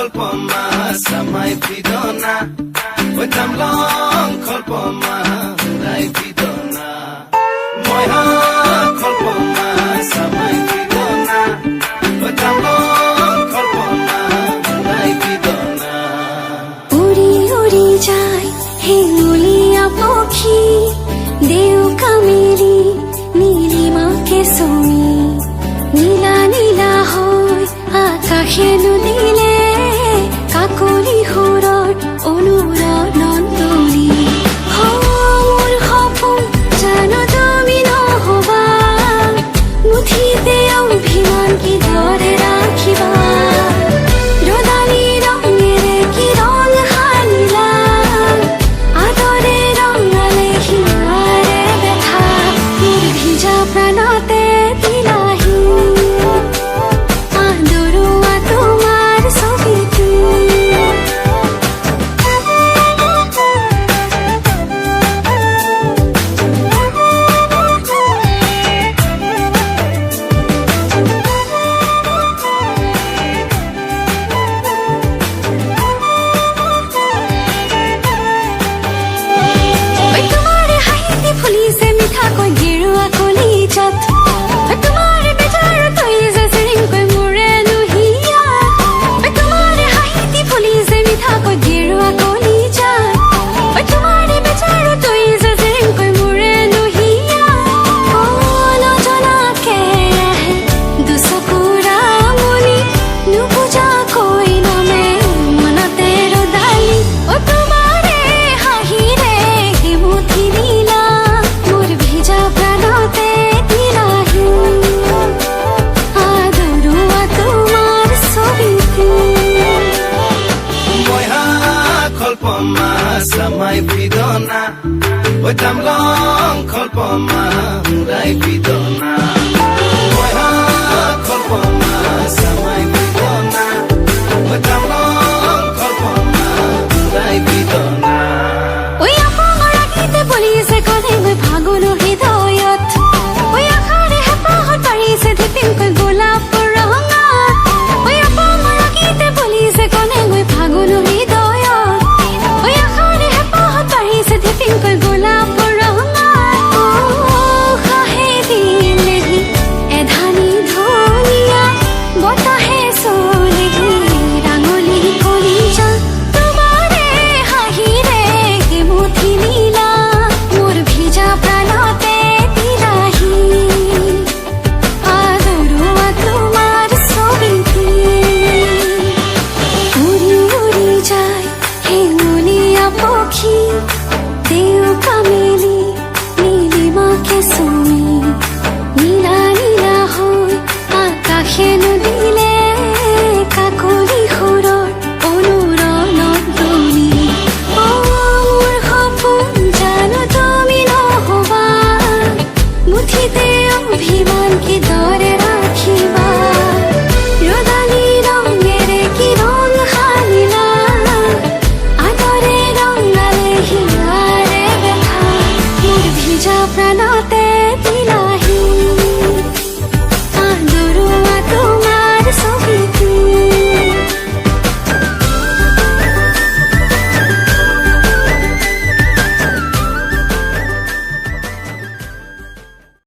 kolpoma samai pidona oi tamlong kolpoma rai pidona moi ha kolpoma samai pidona oi tamlong kolpoma rai pidona উড়ি উড়ি যায় হেঙুলিয়া পক্ষী দেউকা মেলি নীলিমাকে চুমি নীলা নীলা হয় আকাশে নুদিলে কাকলি সুৰৰ অনুৰণন তুলি মোৰ সপোন জানো তুমি নহবা মুঠিতে অভিমান কিদৰে ৰাখিবা ৰদালি ৰঙেৰে কি ৰং সানিলা আদৰে ৰঙালে হিয়াৰে দেখা মোৰ ভিজা প্ৰাণতে দিলাহি আদৰুৱা তোমাৰ ছবিটো ঐ তোমাৰ হাঁহিতে ফুলিছে মিঠাকৈ গেৰুৱা কলিজাত ঐ তোমাৰ বেজাৰত থৈ জেজেৰিংকৈ মোৰে লুহিয়াত ঐ তোমাৰ হাঁহিতে ফুলিছে মিঠাকৈ গেৰুৱা কলিজাত ঐ তোমাৰ বেজাৰত থৈ জেজেৰিংকৈ মোৰে লুহিয়াত নজনাকে আহে দুচকুৰা মনি নুবুজাকৈ নমে মনতে ৰদালি ও তোমাৰে হাঁহিৰে হিমুঠি দিলা মোৰ ভিজা প্ৰাণতে দিলাহি আদৰুৱা তোমাৰ ছবিটো moi ha kolpoma samai pidona oi tamlong kolpoma rai pidona moi ha kolpoma